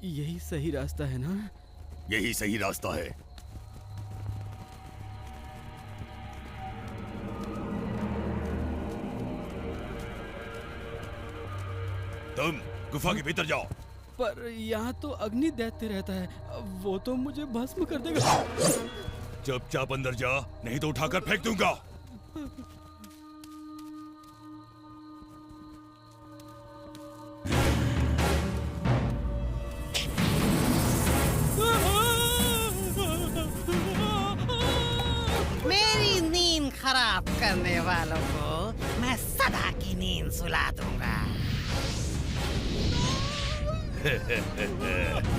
यही सही रास्ता है ना? यही सही रास्ता है। तुम गुफा के भीतर जाओ। पर यहाँ तो अग्नि दैत्य रहता है, वो तो मुझे भस्म कर देगा। चुपचाप अंदर जा, नहीं तो उठाकर फेंक दूंगा। मेरी नींद खराब करने वालों को मैं सदा की नींद सुला दूंगा।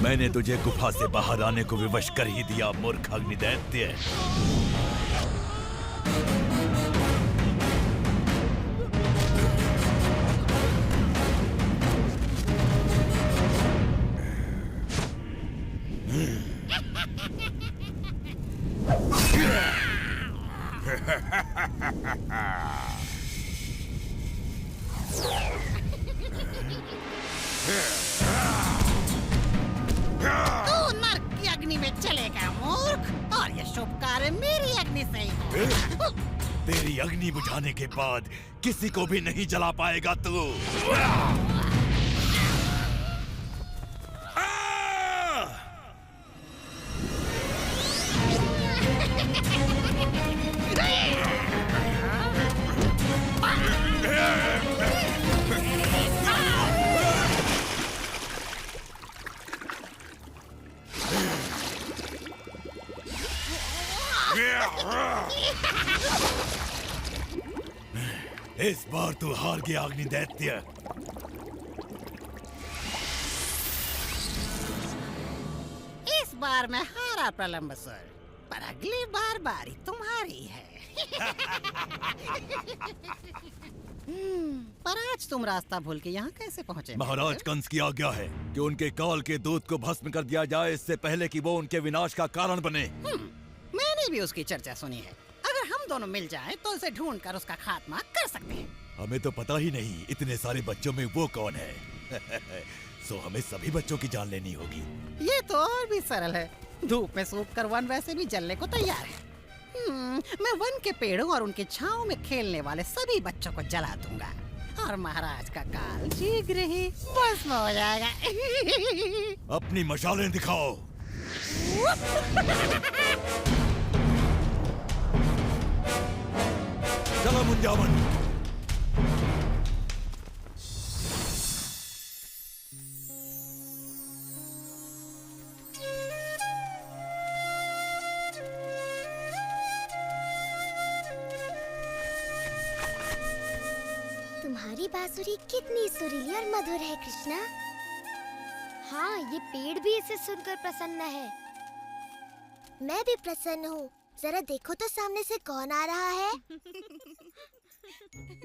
मैंने तुझे गुफा से बाहर आने को विवश कर ही दिया, मूर्ख अग्निदैत्य। तू नर्क की अग्नि में चलेगा मूर्ख, और ये शुभ कार्य मेरी अग्नि से ही होगा। तेरी अग्नि बुझाने के बाद किसी को भी नहीं जला पाएगा तू। इस बार तू हार गया अग्निदैत्य। इस बार मैं हारा प्रलंबसुर, पर अगली बार बारी तुम्हारी है। पर आज तुम रास्ता भूल के यहाँ कैसे पहुँचे? महाराज कंस की आज्ञा है कि उनके काल के दूत को भस्म कर दिया जाए, इससे पहले कि वो उनके विनाश का कारण बने। मैंने भी उसकी चर्चा सुनी है। अगर हम दोनों मिल जाएं तो उसे ढूंढकर उसका खात्मा कर सकते हैं। हमें तो पता ही नहीं इतने सारे बच्चों में वो कौन है। सो हमें सभी बच्चों की जान लेनी होगी। ये तो और भी सरल है। धूप में सूख कर वन वैसे भी जलने को तैयार है। मैं वन के पेड़ों और उनके छांव में खेलने वाले सभी बच्चों को जला दूंगा, और महाराज का काल शीघ्र ही भस्म हो जाएगा। अपनी मशालें दिखाओ। चलो मुंजावन। तुम्हारी बांसुरी कितनी सुरीली और मधुर है कृष्णा। हाँ, ये पेड़ भी इसे सुनकर प्रसन्न है। मैं भी प्रसन्न हूँ। जरा देखो तो सामने से कौन आ रहा है।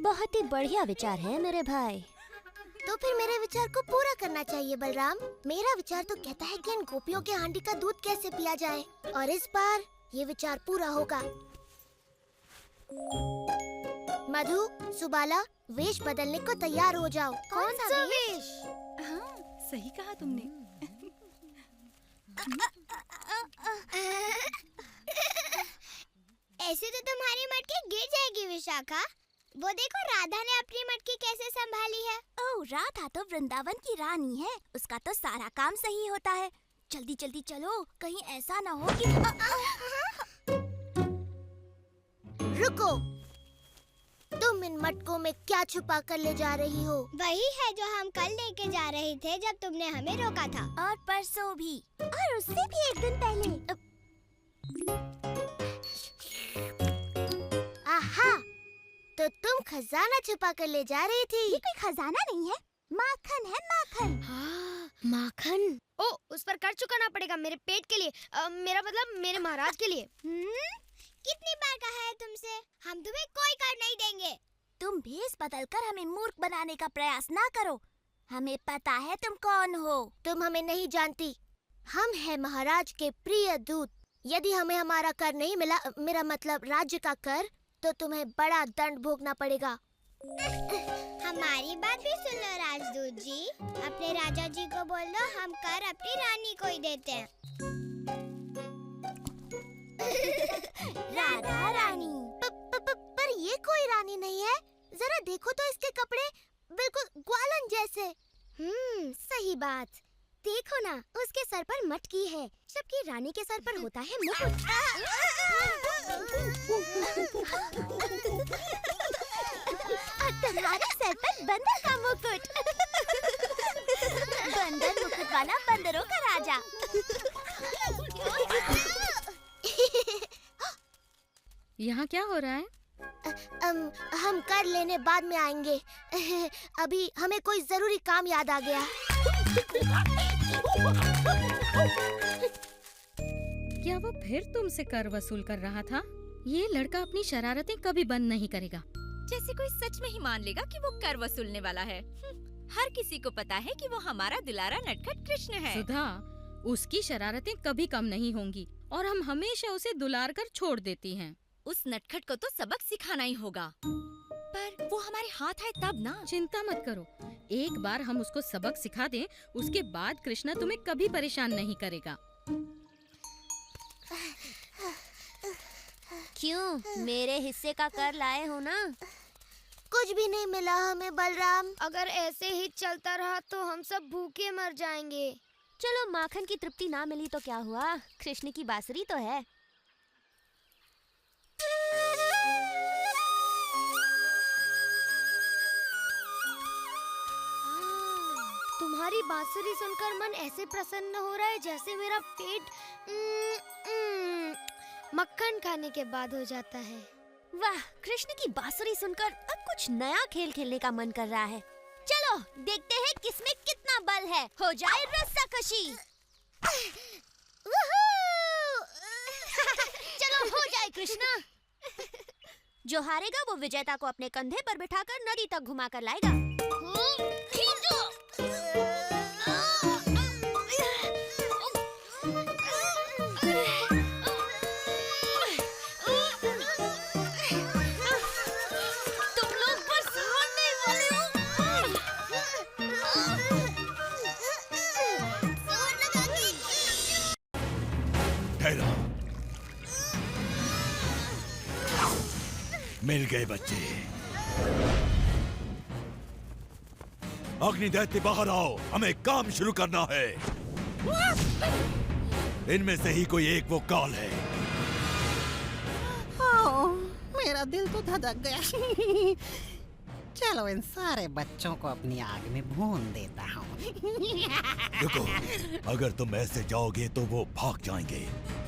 बहुत ही बढ़िया विचार है मेरे भाई। तो फिर मेरे विचार को पूरा करना चाहिए बलराम। मेरा विचार तो कहता है कि इन गोपियों के हांडी का दूध कैसे पिया जाए, और इस बार ये विचार पूरा होगा। मधु, सुबाला, वेश बदलने को तैयार हो जाओ। कौन सा वेश? हाँ, सही कहा तुमने। ऐसे तो तुम्हारी मटकी गिर जाएगी विशाखा। वो देखो राधा ने अपनी मटकी कैसे संभाली है। ओह, राधा तो वृंदावन की रानी है, उसका तो सारा काम सही होता है। जल्दी जल्दी चलो, कहीं ऐसा ना हो कि रुको, तुम इन मटकों में क्या छुपा कर ले जा रही हो? वही है जो हम कल लेके जा रहे थे जब तुमने हमें रोका था। और परसों भी, और उससे भी एक दिन पहले। आहा, तो तुम खजाना छुपा कर ले जा रही थी। ये कोई खजाना नहीं है, माखन है, माखन। हाँ, माखन। ओ, उस पर कर चुकाना पड़ेगा मेरे पेट के लिए, मेरा मतलब मेरे महाराज के लिए। कितनी बार कहा है तुमसे, हम तुम्हें कोई कर नहीं देंगे। तुम भी भेस बदलकर हमें मूर्ख बनाने का प्रयास ना करो। हमें पता है तुम कौन हो। तुम हमें नहीं जानती। हम हैं महाराज के प्रिय दूत। यदि हमें हमारा कर नहीं मिला, मेरा मतलब राज्य का कर, तो तुम्हें बड़ा दंड भोगना पड़ेगा। हमारी बात भी सुन लो राजदूत जी। अपने राजा जी को बोल दो हम कर अपनी रानी को ही देते हैं। राधा रानी। पर ये कोई रानी नहीं है। जरा देखो तो इसके कपड़े बिल्कुल ग्वालन जैसे। सही बात। देखो ना, उसके सर पर मटकी है, जबकि रानी के सर पर होता है मुकुट। तुम्हारे सर पर बंदर का मुकुट। बंदर मुकुट वाला बंदरों का राजा। यहाँ क्या हो रहा है? हम कर लेने बाद में आएंगे। अभी हमें कोई जरूरी काम याद आ गया। क्या वो फिर तुमसे कर वसूल कर रहा था? ये लड़का अपनी शरारतें कभी बंद नहीं करेगा। जैसे कोई सच में ही मान लेगा कि वो कर वसूलने वाला है। हर किसी को पता है कि वो हमारा दुलारा नटखट कृष्ण है। सुधा, उसकी शरारतें कभी कम नहीं होंगी और हम हमेशा उसे दुलार कर छोड़ देती हैं। उस नटखट को तो सबक सिखाना ही होगा। पर वो हमारे हाथ आए तब ना। चिंता मत करो, एक बार हम उसको सबक सिखा दें, उसके बाद कृष्णा तुम्हें कभी परेशान नहीं करेगा। क्यों, मेरे हिस्से का कर लाए हो ना? कुछ भी नहीं मिला हमें बलराम। अगर ऐसे ही चलता रहा तो हम सब भूखे मर जाएंगे। चलो, माखन की तृप्ति ना मिली तो क्या हुआ, कृष्ण की बांसुरी तो है। तुम्हारी बांसुरी सुनकर मन ऐसे प्रसन्न हो रहा है जैसे मेरा पेट मक्खन खाने के बाद हो जाता है। वाह, कृष्ण की बांसुरी सुनकर अब कुछ नया खेल खेलने का मन कर रहा है। चलो देखते हैं किसमें कितना बल है। हो जाए रस्साकशी। चलो हो जाए कृष्णा। जो हारेगा वो विजेता को अपने कंधे पर बिठाकर नदी तक घुमा कर लाएगा। ठहरो। मिल गए बच्चे। अग्नि दैत्य बाहर आओ, हमें काम शुरू करना है। इनमें से ही कोई एक वो काल है। ओह, मेरा दिल तो धड़क गया। चलो इन सारे बच्चों को अपनी आग में भून देता हूँ। रुको, अगर तुम ऐसे जाओगे तो वो भाग जाएंगे।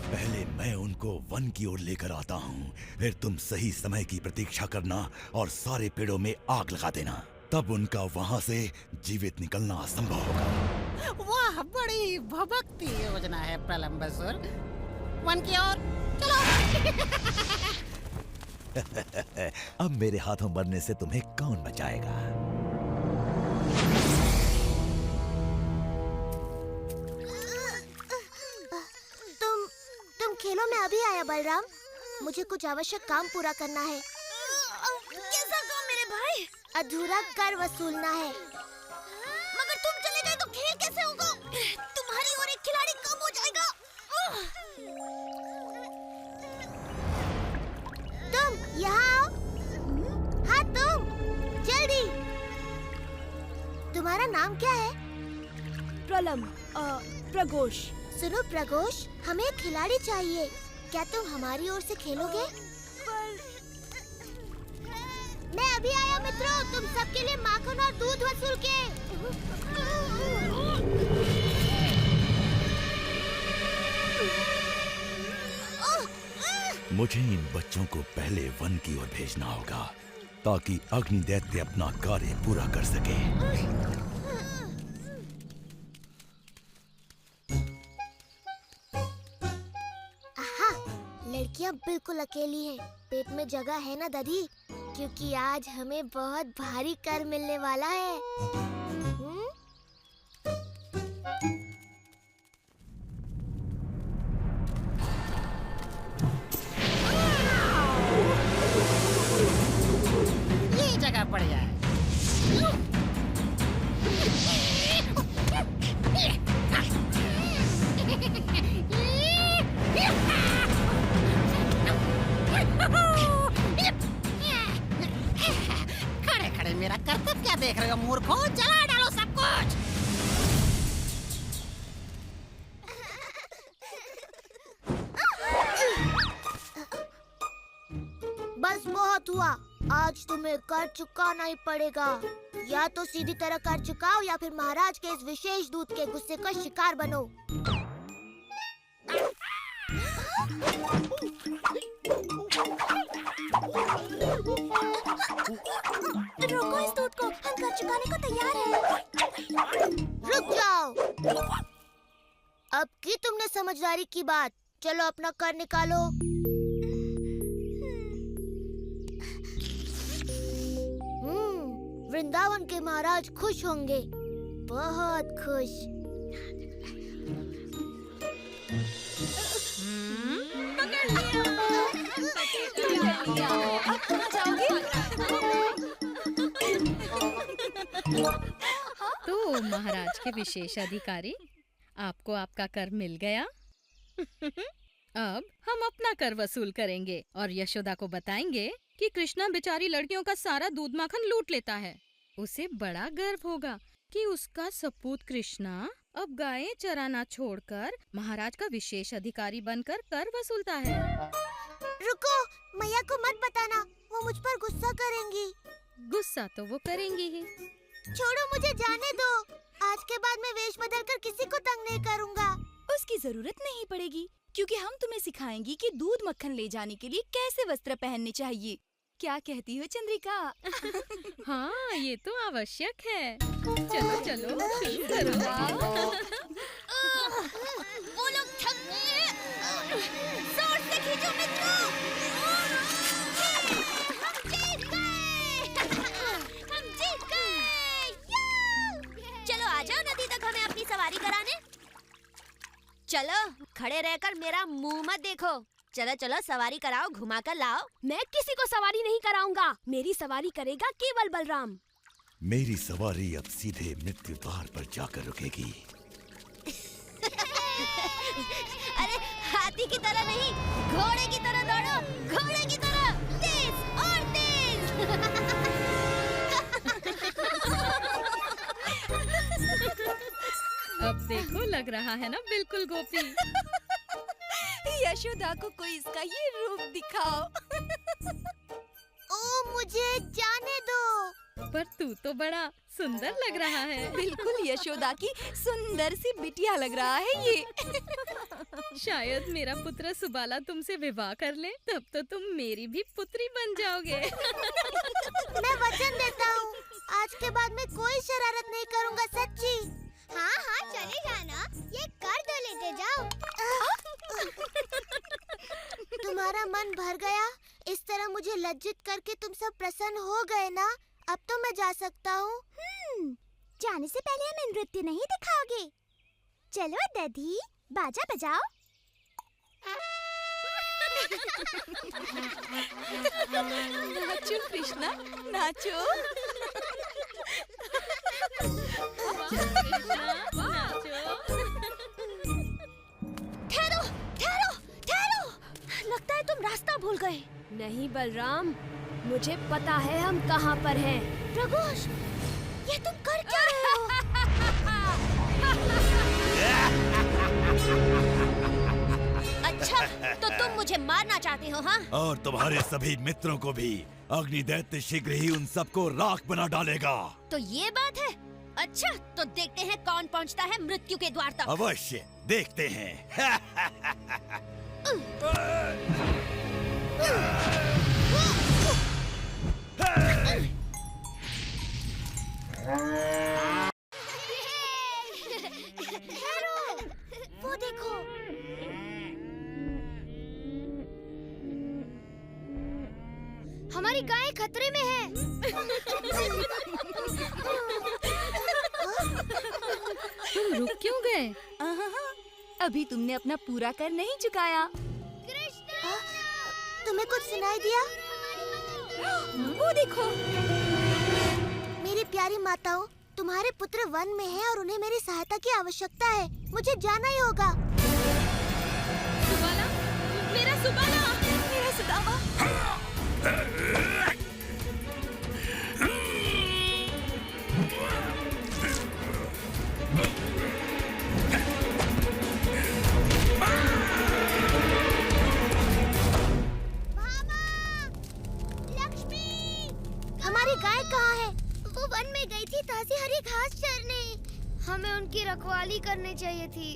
पहले मैं उनको वन की ओर लेकर आता हूँ, फिर तुम सही समय की प्रतीक्षा करना और सारे पेड़ों में आग लगा देना। तब उनका वहाँ से जीवित निकलना असंभव होगा। वाह, बड़ी भभकती योजना है प्रलंबसुर। वन की ओर चलो। अब मेरे हाथों मरने से तुम्हें कौन बचाएगा? तुम खेलों में अभी आया बलराम। मुझे कुछ आवश्यक काम पूरा करना है। कैसा काम मेरे भाई? अधूरा कर वसूलना है। मगर तुम चले गए तो खेल कैसे होगा? तुम्हारी और एक खिलाड़ी कम हो जाएगा। तुम यहाँ आओ। हाँ तुम, जल्दी। तुम्हारा नाम क्या है? प्रघोष। सुनो प्रघोष, हमें एक खिलाड़ी चाहिए। क्या तुम हमारी ओर से खेलोगे? मैं अभी आया मित्रों, तुम सबके लिए माखन और दूध वसूल के। मुझे इन बच्चों को पहले वन की ओर भेजना होगा ताकि अग्नि दैत्य अपना कार्य पूरा कर सके। आहा, लड़कियां बिल्कुल अकेली हैं। पेट में जगह है ना दादी? क्योंकि आज हमें बहुत भारी कर मिलने वाला है। ये जगह बढ़िया है। खड़े खड़े मेरा करतब क्या देख रहे हो मूर्खों? जला डालो सब कुछ। बस बहुत हुआ, आज तुम्हें कर चुकाना ही पड़ेगा। या तो सीधी तरह कर चुकाओ या फिर महाराज के इस विशेष दूत के गुस्से का शिकार बनो। रोको इस दूत को, हम कर चुकाने को तैयार हैं। रुक जाओ। अब की तुमने समझदारी की बात, चलो अपना कर निकालो। वृंदावन के महाराज खुश होंगे, बहुत खुश। तो महाराज के विशेष अधिकारी, आपको आपका कर मिल गया। अब हम अपना कर वसूल करेंगे और यशोदा को बताएंगे कि कृष्णा बेचारी लड़कियों का सारा दूध माखन लूट लेता है। उसे बड़ा गर्व होगा कि उसका सपूत कृष्णा अब गायें चराना छोड़कर महाराज का विशेष अधिकारी बनकर कर वसूलता है। रुको, मैया को मत बताना, वो मुझ पर गुस्सा करेंगी। गुस्सा तो वो करेंगी ही। छोड़ो, मुझे जाने दो। आज के बाद मैं वेश बदलकर किसी को तंग नहीं करूँगा। उसकी जरूरत नहीं पड़ेगी, क्योंकि हम तुम्हें सिखाएंगी कि दूध मक्खन ले जाने के लिए कैसे वस्त्र पहनने चाहिए। क्या कहती हो चंद्रिका? हाँ, ये तो आवश्यक है। चलो चलो शुरू करो। वो लोग थक गए। जोर से खींचो मित्रों। हम जीत गए। हम जीत गए। चलो आ जाओ नदी तक हमें अपनी सवारी कराने। चलो, खड़े रहकर मेरा मुंह मत देखो। चलो चलो सवारी कराओ, घुमा कर लाओ। मैं किसी को सवारी नहीं कराऊंगा, मेरी सवारी करेगा केवल बलराम। मेरी सवारी अब सीधे मृत्यु द्वार पर जाकर रुकेगी। अरे हाथी की तरह नहीं, घोड़े की तरह दौड़ो, घोड़े की तरह तेज और तेज। अब देखो, लग रहा है ना बिल्कुल गोपी। यशोदा को कोई इसका ये रूप दिखाओ। ओ, मुझे जाने दो। पर तू तो बड़ा सुंदर लग रहा है। बिल्कुल यशोदा की सुंदर सी बिटिया लग रहा है ये। शायद मेरा पुत्र सुबाला तुमसे विवाह कर ले, तब तो तुम मेरी भी पुत्री बन जाओगे। मैं वचन देता हूँ, आज के बाद मैं कोई शरारत नहीं करूँगा, सच्ची। हाँ हाँ चले जाना, ये कर दो, लेते जाओ। तुम्हारा मन भर गया? इस तरह मुझे लज्जित करके तुम सब प्रसन्न हो गए ना? अब तो मैं जा सकता हूँ। जाने से पहले हमें नृत्य नहीं दिखाओगे? चलो दधी, बाजा बजाओ। नाचो कृष्णा, नाचो। ठहरो, ठहरो, ठहरो। लगता है तुम रास्ता भूल गए। नहीं बलराम, मुझे पता है हम कहाँ पर हैं। प्रगोष, ये तुम कर क्या रहे हो? अच्छा, तो तुम मुझे मारना चाहते हो, हाँ? और तुम्हारे सभी मित्रों को भी। अग्नि दैत्य शीघ्र ही उन सबको राख बना डालेगा। तो ये बात है। अच्छा, तो देखते हैं कौन पहुंचता है मृत्यु के द्वार तक। अवश्य देखते हैं। वो देखो। हमारी गाय खतरे में है। अभी तुमने अपना पूरा कर नहीं चुकाया। तुम्हें कुछ सुनाई दिया? वो देखो। मेरी प्यारी माताओं, तुम्हारे पुत्र वन में हैं और उन्हें मेरी सहायता की आवश्यकता है। मुझे जाना ही होगा। सुबाला, मेरा सुबाला, मेरा सुदामा। हमारी गाय कहाँ है? वो वन में गई थी ताज़ी हरी घास चरने। हमें उनकी रखवाली करनी चाहिए थी,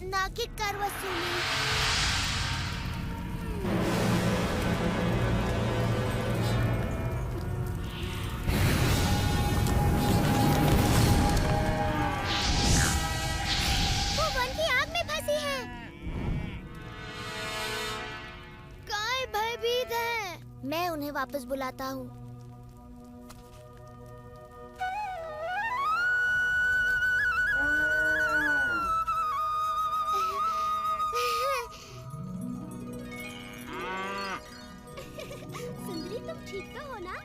ना कि कर वसूली। वो वन की आग में फंसी है। गाय भयभीत है। मैं उन्हें वापस बुलाता हूँ। सुंदरी, तुम ठीक तो हो ना?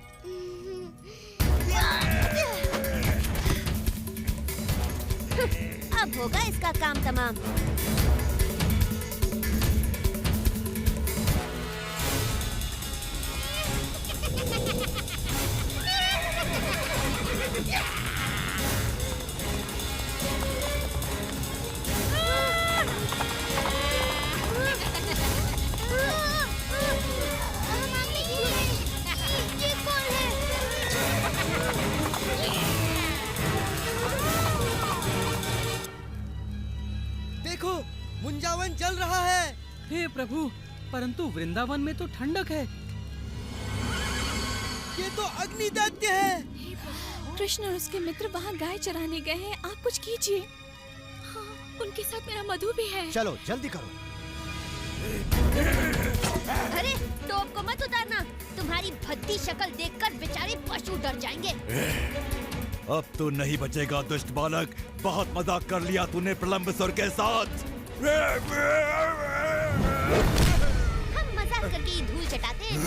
अब होगा इसका काम तमाम। देखो, मुंजावन जल रहा है। हे प्रभु, परंतु वृंदावन में तो ठंडक है। ये तो अग्नि दैत्य है। कृष्ण और उसके मित्र वहाँ गाय चराने गए हैं। आप कुछ कीजिए। हाँ, उनके साथ मेरा मधु भी है। चलो जल्दी करो। अरे, टोप को मत उतारना। तुम्हारी भद्दी शक्ल देखकर बेचारे पशु डर जाएंगे। अब तो नहीं बचेगा दुष्ट बालक। बहुत मजाक कर लिया तूने प्रलंबसुर के साथ। हम मजाक करके ही धूल चटाते हैं।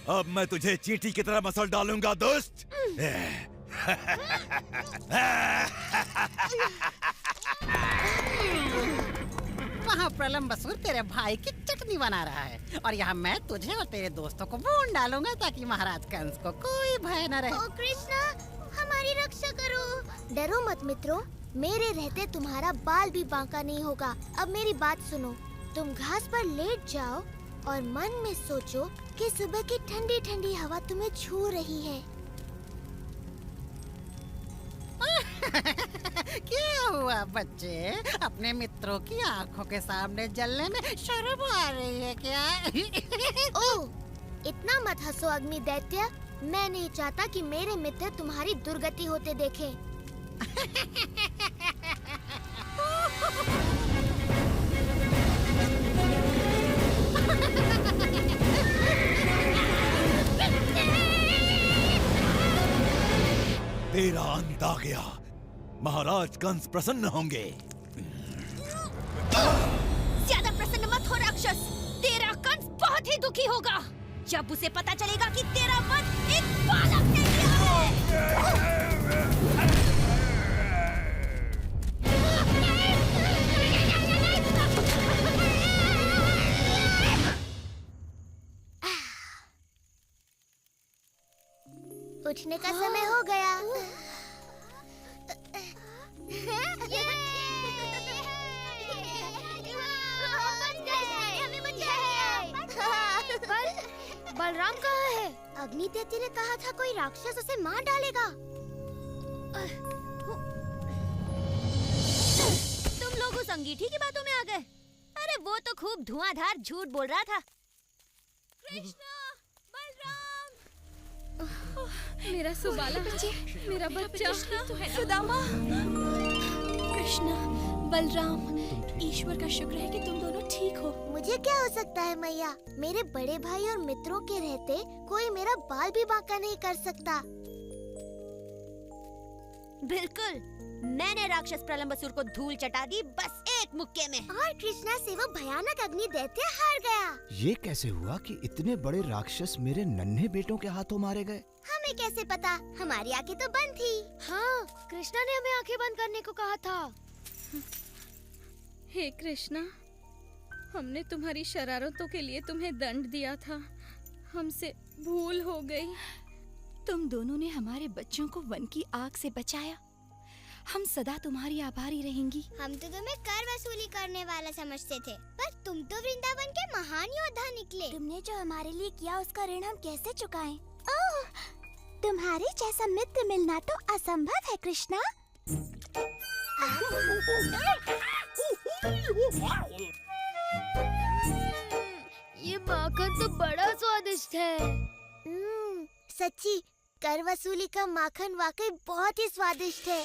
अब मैं तुझे चींटी की तरह मसल डालूंगा दुष्ट। वहाँ प्रलंबसुर तेरे भाई की चटनी बना रहा है और यहाँ मैं तुझे और तेरे दोस्तों को भून डालूंगा ताकि महाराज कंस को कोई भय न रहे। ओ कृष्णा, हमारी रक्षा करो। डरो मत मित्रों, मेरे रहते तुम्हारा बाल भी बांका नहीं होगा। अब मेरी बात सुनो। तुम घास पर लेट जाओ और मन में सोचो कि सुबह की ठंडी ठंडी हवा तुम्हें छू रही है। क्या हुआ बच्चे? अपने मित्रों की आंखों के सामने जलने में शर्म आ रही है क्या? ओह, इतना मत हंसो अग्नि दैत्य। मैं नहीं चाहता कि मेरे मित्र तुम्हारी दुर्गति होते देखें। तेरा अंत आ गया। महाराज कंस प्रसन्न होंगे। ज्यादा प्रसन्न मत हो राक्षस। तेरा कंस बहुत ही दुखी होगा जब उसे पता चलेगा कि तेरा वध एक बालक ने किया है। उठने का समय हो गया। बलराम कहाँ है? अग्नि दैत्य ने कहा था कोई राक्षस उसे मार डालेगा। तुम लोग उस अंगीठी की बातों में आ गए। अरे वो तो खूब धुआंधार झूठ बोल रहा था। कृष्णा, बलराम, मेरा सुबाला, मेरा बच्चा, सुदामा। कृष्णा, बलराम, ईश्वर का शुक्र है कि तुम दोनों ठीक हो। मुझे क्या हो सकता है मैया? मेरे बड़े भाई और मित्रों के रहते कोई मेरा बाल भी बांका नहीं कर सकता। बिल्कुल, मैंने राक्षस प्रलंबसुर को धूल चटा दी बस एक मुक्के में। और कृष्णा से वो भयानक अग्नि दैत्य हार गया। ये कैसे हुआ कि इतने बड़े राक्षस मेरे नन्हे बेटों के हाथों मारे गए? हमें कैसे पता, हमारी आंखें तो बंद थी। हाँ, कृष्णा ने हमें आंखें बंद करने को कहा था। हे कृष्णा, हमने तुम्हारी शरारतों के लिए तुम्हें दंड दिया था, हमसे भूल हो गई। तुम दोनों ने हमारे बच्चों को वन की आग से बचाया। हम सदा तुम्हारी आभारी रहेंगी। हम तो तुम्हें कर वसूली करने वाला समझते थे, पर तुम तो वृंदावन के महान योद्धा निकले। तुमने जो हमारे लिए किया उसका ऋण हम कैसे चुकाएं? ओह, तुम्हारे जैसा मित्र मिलना तो असंभव है कृष्णा। ये माखन तो बड़ा स्वादिष्ट है। सच्ची, कर वसूली का माखन वाकई बहुत ही स्वादिष्ट है।